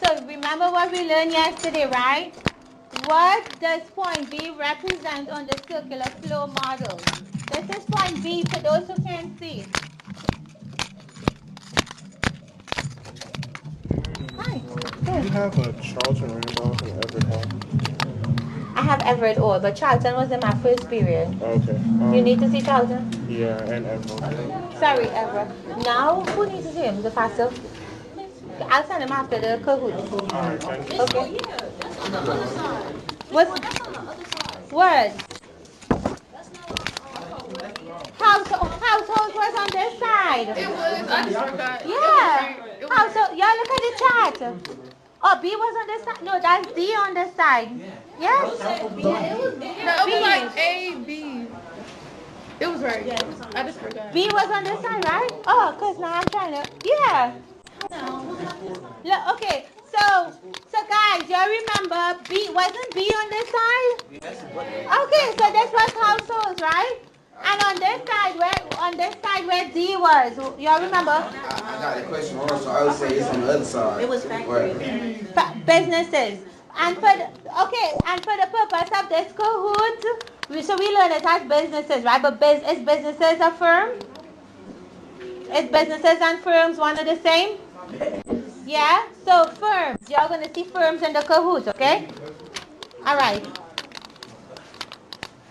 So remember what we learned yesterday, right? What does point B represent on the circular flow model? This is point B for those who can't see. Hi. Do you have a Charlton Randolph and Everett Hall? I have Everett all, but Charlton was in my first period. Okay. You need to see Charlton? Yeah, and Everett. Sorry, Everett. Now, who needs to see him? The pastor? I'll send him after the Kahoot. Okay. What's word? Household was on this side. It was. I just forgot. Yeah. Household. Y'all look at the chat. Oh, B was on this side. No, that's D on this side. Yes. No, it was like A, B. It was right. I just forgot. B was on this side, right? Oh, because now I'm trying to. Yeah. Look, okay. So guys, y'all remember B wasn't B on this side? Okay, so this was households, right? And on this side where D was, y'all remember? I got a question also. I would say it's on the other side. It was factory. Businesses. And for the purpose of this Kahoot, so we learn it as businesses, right? But is businesses a firm? Is businesses and firms one and the same? Yeah? So firms. Y'all gonna see firms in the Kahoot, okay? Alright.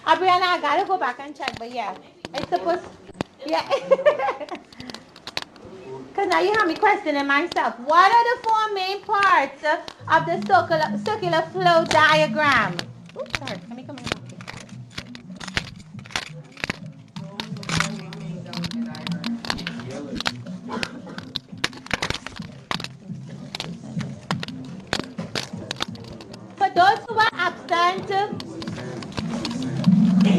Brianna, I gotta go back and check, but yeah. It's supposed, yeah. Because now you have me questioning myself. What are the four main parts of the circular flow diagram? Oops, sorry. Let me come in. For those who are absent,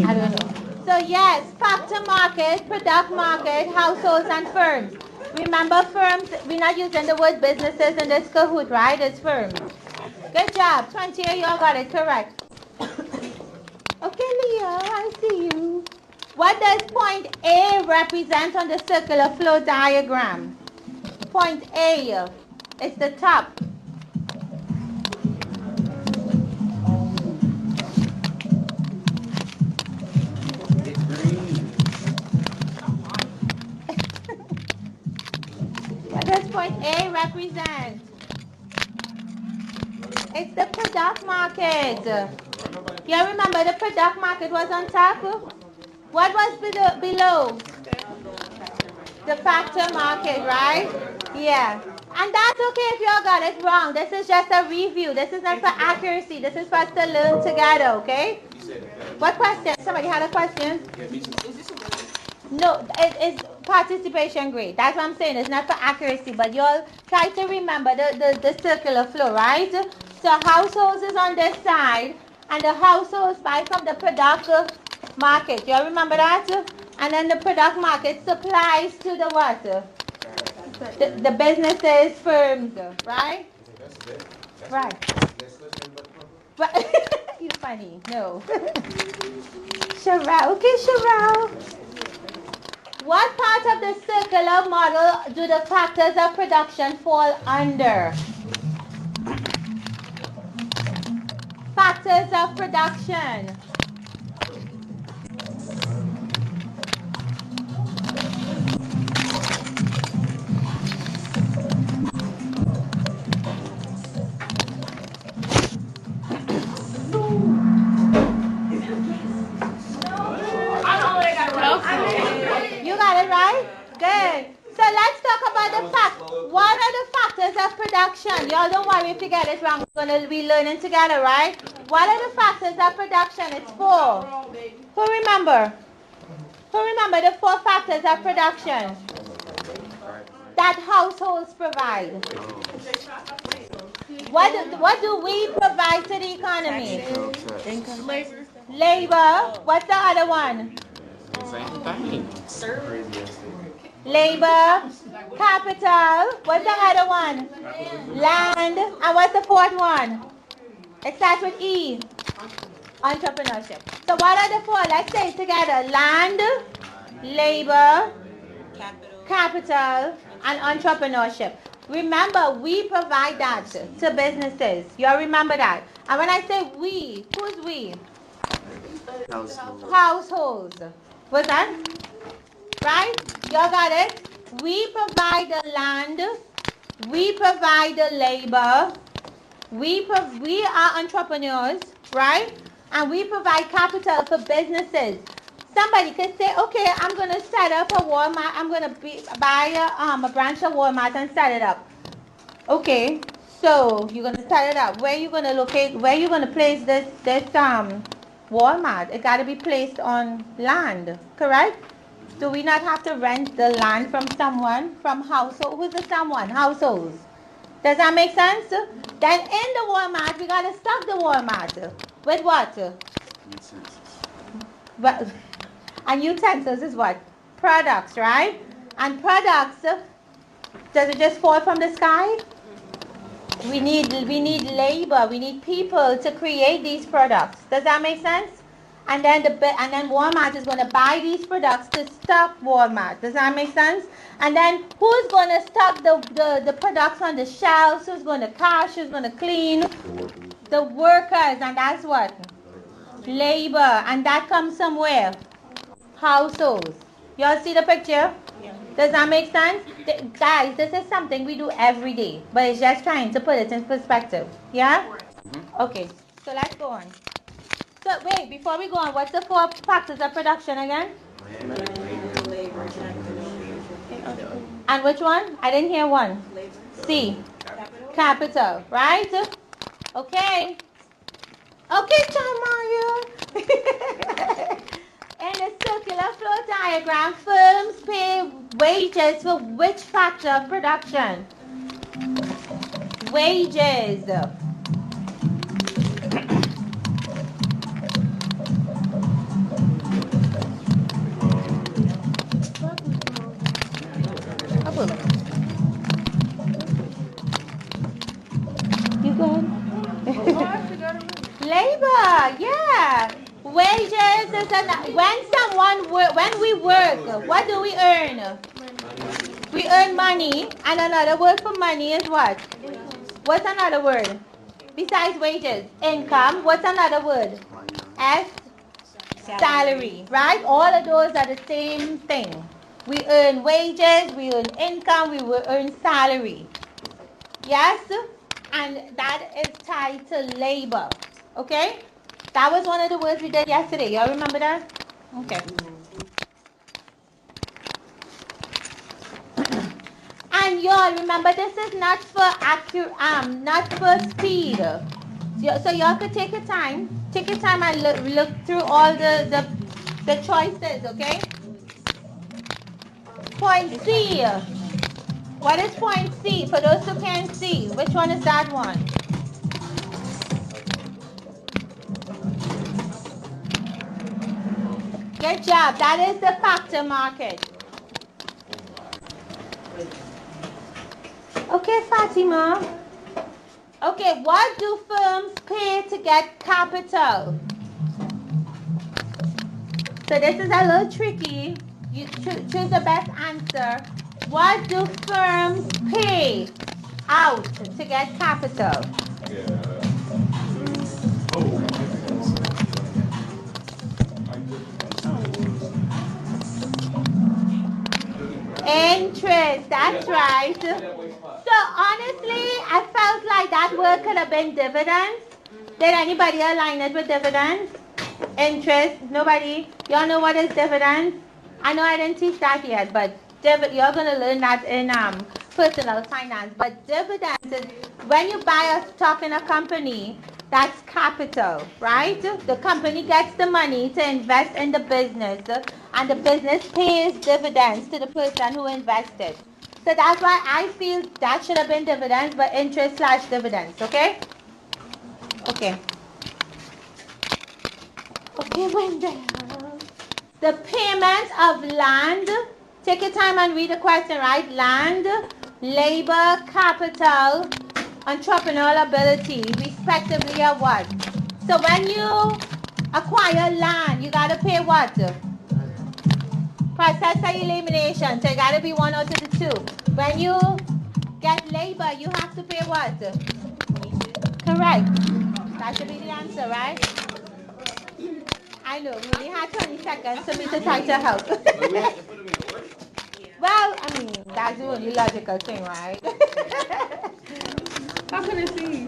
I don't know. So yes, factor market, product market, households and firms. Remember firms, we're not using the word businesses in this Kahoot, right? It's firms. Good job. 20 of y'all got it correct. Okay, Leo, I see you. What does point A represent on the circular flow diagram? Point A is the top. What does point A represent? It's the product market. You remember the product market was on top? What was below? The factor market, right? Yeah. And that's okay if y'all got it wrong. This is just a review. This is not for accuracy. This is for us to learn together, okay? What question? Somebody had a question? No, it is participation grade. That's what I'm saying. It's not for accuracy, but y'all try to remember the circular flow, right? So households is on this side, and the households buy from the product market. Y'all remember that? And then the product market supplies to the what? The businesses, firms, right? Right. You funny. No. Sherelle. Okay, Sherelle. What part of the circular model do the factors of production fall under? Factors of production. You got it right? Good. So let's talk about the fact. What are the factors of production? Y'all don't worry if you get it wrong. We're going to be learning together, right? What are the factors of production? It's four. Who remember? Who remember the four factors of production that households provide? What do we provide to the economy? Labor. What's the other one? Same thing. Labor, capital. What's the other one? Land. And what's the fourth one? It starts with E. Entrepreneurship. So what are the four? Let's say it together. Land, labor, capital, and entrepreneurship. Remember, we provide that to businesses. You all remember that? And when I say we, who's we? Households. What's that? Right? Y'all got it? We provide the land. We provide the labor. We are entrepreneurs, right? And we provide capital for businesses. Somebody could say, okay, I'm going to set up a Walmart. I'm going to buy a branch of Walmart and set it up. Okay, so you're going to set it up. Where are you going to locate, where are you going to place this Walmart? It got to be placed on land, correct? Do we not have to rent the land from someone, from household? Who's the someone? Households. Does that make sense? Then in the Walmart, we got to stock the Walmart. With what? Well, and utensils is what? Products, right? And products, does it just fall from the sky? We need labor. We need people to create these products. Does that make sense? And then Walmart is going to buy these products to stock Walmart. Does that make sense? And then who's going to stock the products on the shelves? Who's going to cash? Who's going to clean? The workers. And that's what? Labor. And that comes somewhere. Households. Y'all see the picture? Yeah. Does that make sense? Guys, this is something we do every day. But it's just trying to put it in perspective. Yeah? Okay. So let's go on. So wait, before we go on, what's the 4 factors of production again? And which one? I didn't hear one. C. Capital, right? Okay. Okay, Chamaria. In the circular flow diagram, firms pay wages for which factor of production? Wages. You go ahead. Labor, yeah. Wages is when we work, what do we earn? We earn money, and another word for money is what? What's another word? Besides wages, income. What's another word? S. Salary, right? All of those are the same thing. We earn wages, we earn income, we will earn salary. Yes? And that is tied to labor. Okay? That was one of the words we did yesterday. Y'all remember that? Okay. And y'all remember, this is not for not for speed. So y'all could take your time. Take your time and look through all the choices, okay? Point C. What is point C? For those who can't see, which one is that one? Good job. That is the factor market. Okay, Fatima. Okay, what do firms pay to get capital? So this is a little tricky. You choose the best answer. What do firms pay out to get capital? Interest, that's right. So honestly, I felt like that word could have been dividends. Did anybody align it with dividends? Interest, nobody? Y'all know what is dividends? I know I didn't teach that yet, but you're going to learn that in personal finance. But dividends is when you buy a stock in a company, that's capital, right? The company gets the money to invest in the business, and the business pays dividends to the person who invested. So that's why I feel that should have been dividends, but interest/dividends, okay? Okay. Okay, Wendell. The payment of land, take your time and read the question, right? Land, labor, capital, entrepreneurial ability, respectively are what? So when you acquire land, you got to pay what? Process of elimination, so it got to be one out of the two. When you get labor, you have to pay what? Correct. That should be the answer, right? I know, we only had 20 seconds for me to try to help. Well, I mean, that's the only logical thing, right? How can it see?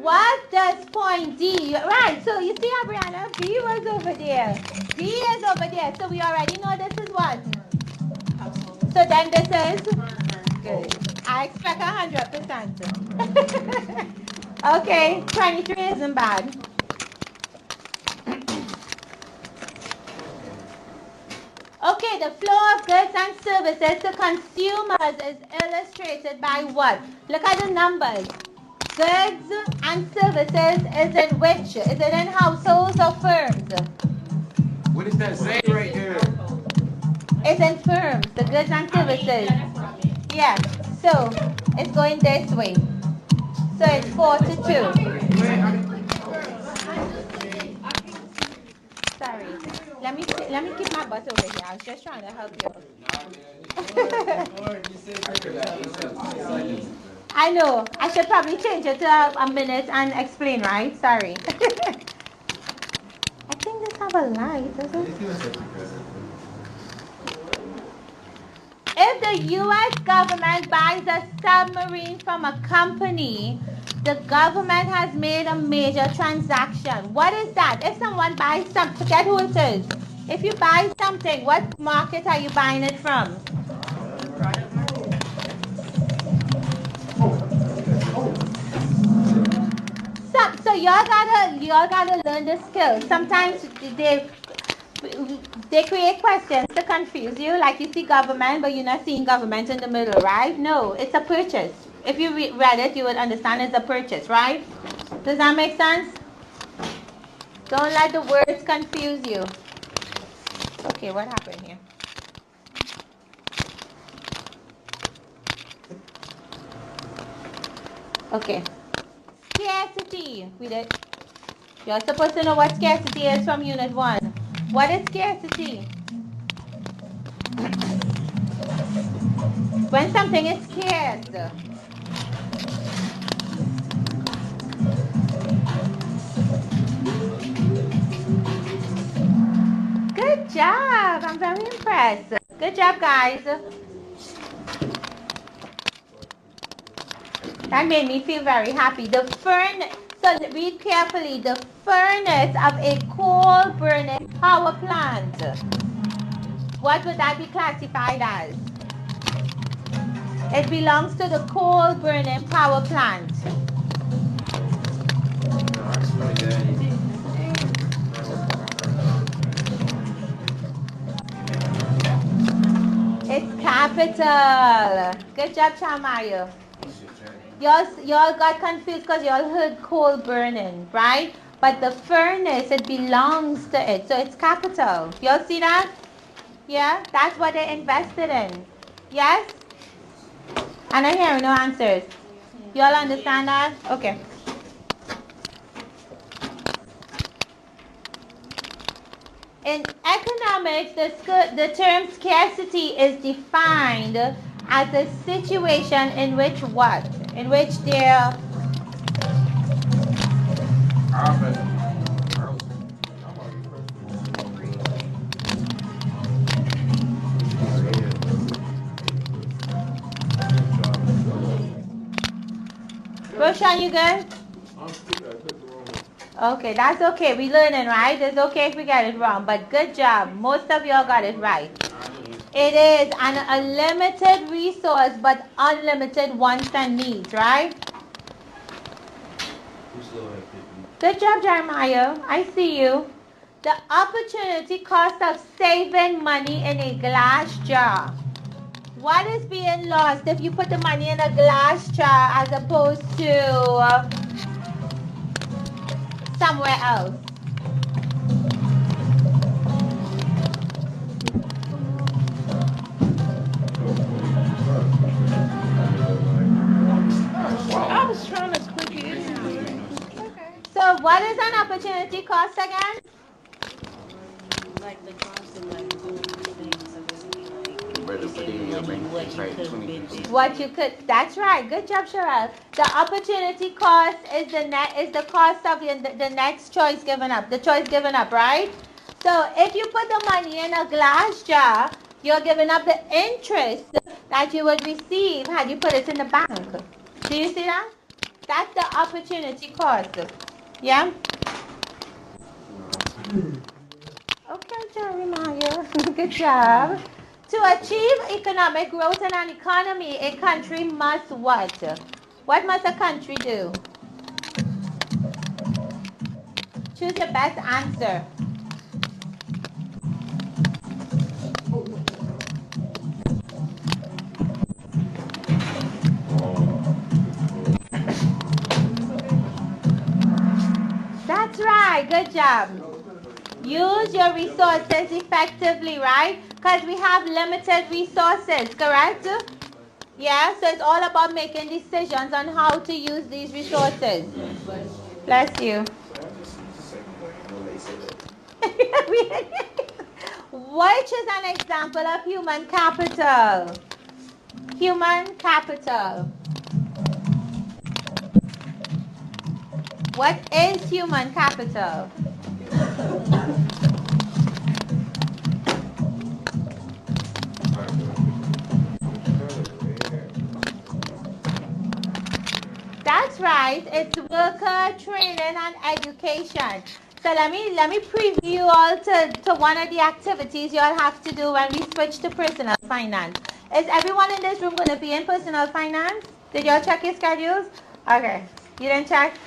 What does point D? Right, so you see, Brianna, B was over there. D is over there, so we already know this is what? So then this is? Good. I expect 100%. Okay, 23 isn't bad. Okay, the flow of goods and services to consumers is illustrated by what? Look at the numbers. Goods and services is in which? Is it in households or firms? What does that say right there? It's in firms, the goods and services. Yeah, so it's going this way. So it's 4 to 2. Sorry. Let me keep my butt over here. I was just trying to help you. I know. I should probably change it to a minute and explain, right? Sorry. I think this have a light, doesn't it? If the U.S. government buys a submarine from a company, the government has made a major transaction. What is that? If someone buys something, forget who it is. If you buy something, what market are you buying it from? So y'all gotta learn the skill. Sometimes they create questions to confuse you, like you see government, but you're not seeing government in the middle, right? No, it's a purchase. If you read it, you would understand it's a purchase, right? Does that make sense? Don't let the words confuse you. Okay, what happened here? Okay. Scarcity. We did. You're supposed to know what scarcity is from Unit 1. What is scarcity? When something is scarce. Good job. I'm very impressed. Good job, guys. That made me feel very happy. The furnace, so read carefully, the furnace of a coal burning power plant. What would that be classified as? It belongs to the coal burning power plant. It's capital. Good job, Chamayo. Y'all got confused because y'all heard coal burning, right? But the furnace, it belongs to it. So it's capital. Y'all see that? Yeah? That's what they invested in. Yes? I'm not hearing no answers. Y'all understand that? Okay. In economics, the term scarcity is defined as a situation in which what? In which there Roshan, you good? Okay, that's okay. We learning, right? It's okay if we get it wrong, but good job. Most of y'all got it right. It is an unlimited resource, but unlimited wants and needs, right? Good job, Jeremiah. I see you. The opportunity cost of saving money in a glass jar. What is being lost if you put the money in a glass jar as opposed to somewhere else? I was trying to click it. Okay. So what is an opportunity cost again? Like the cost of like doing things, so basically like Better put in What you could, that's right. Good job, Sherelle. The opportunity cost is the cost of the next choice given up, the choice given up, right? So if you put the money in a glass jar, you're giving up the interest that you would receive had you put it in the bank. Do you see that? That's the opportunity cost. Yeah? Okay, Jeremiah. Good job. To achieve economic growth in an economy, a country must what? What must a country do? Choose your best answer. That's right. Good job. Use your resources effectively, right? Because we have limited resources, correct? Yeah, so it's all about making decisions on how to use these resources. Bless you. Which is an example of human capital? Human capital. What is human capital? That's right. It's worker training and education. So let me preview you all to one of the activities you all have to do when we switch to personal finance. Is everyone in this room going to be in personal finance? Did y'all check your schedules? Okay. You didn't check?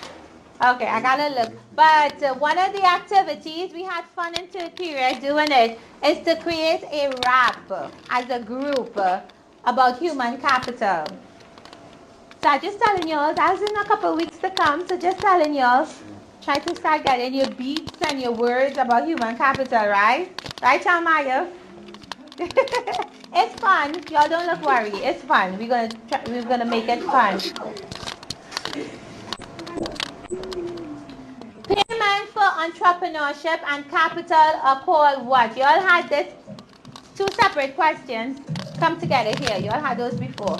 Okay, I gotta look. But one of the activities, we had fun in third period doing it, is to create a rap as a group about human capital. So I'm just telling y'all, that's in a couple of weeks to come. So just telling y'all, try to start getting your beats and your words about human capital, right? Right, Maya? It's fun. Y'all don't look worried. It's fun. We're gonna make it fun. Payment for entrepreneurship and capital are called what? You all had this two separate questions come together here. You all had those before.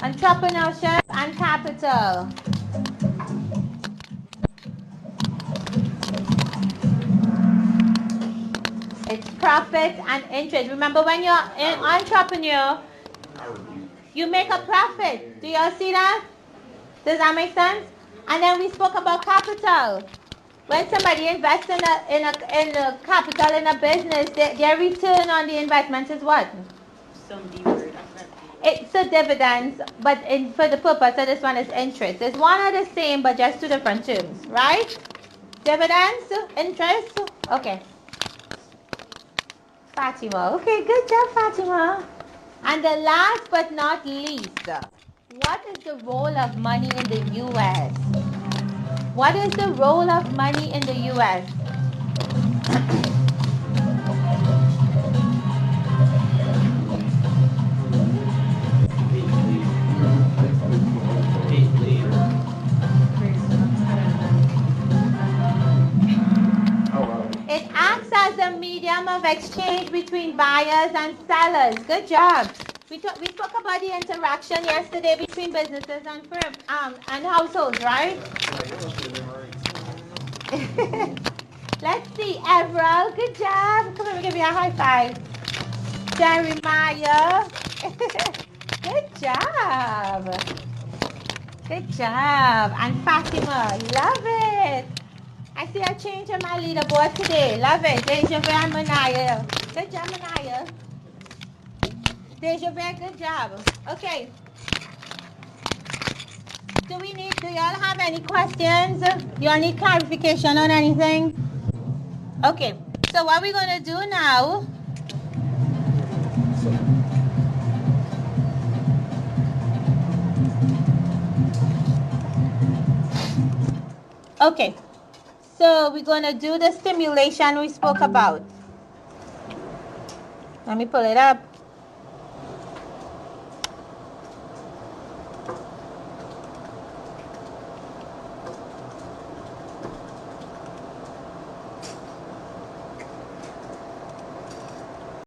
Entrepreneurship and capital. It's profit and interest. Remember, when you're an entrepreneur, you make a profit. Do y'all see that? Does that make sense? And then we spoke about capital. When somebody invests in a capital in a business, their return on the investment is what? Some D word. It's a dividends, but for the purpose of this one is interest. It's one and the same, but just two different terms, right? Dividends, interest. Okay. Fatima. Okay, good job, Fatima. And the last but not least, what is the role of money in the U.S.? What is the role of money in the U.S.? It acts as a medium of exchange between buyers and sellers. Good job. We spoke about the interaction yesterday between businesses and firms and households, right? Let's see, Everell. Good job. Come on, give me a high five. Jeremiah. Good job. Good job. And Fatima. Love it. I see a change in my leaderboard today. Love it. Deja Vu and Manaya. Good job, Manaya. Deja Vu, good job. Okay. Do y'all have any questions? Y'all need clarification on anything? Okay. So what we're going to do now... Okay. So we're going to do the stimulation we spoke about. Let me pull it up.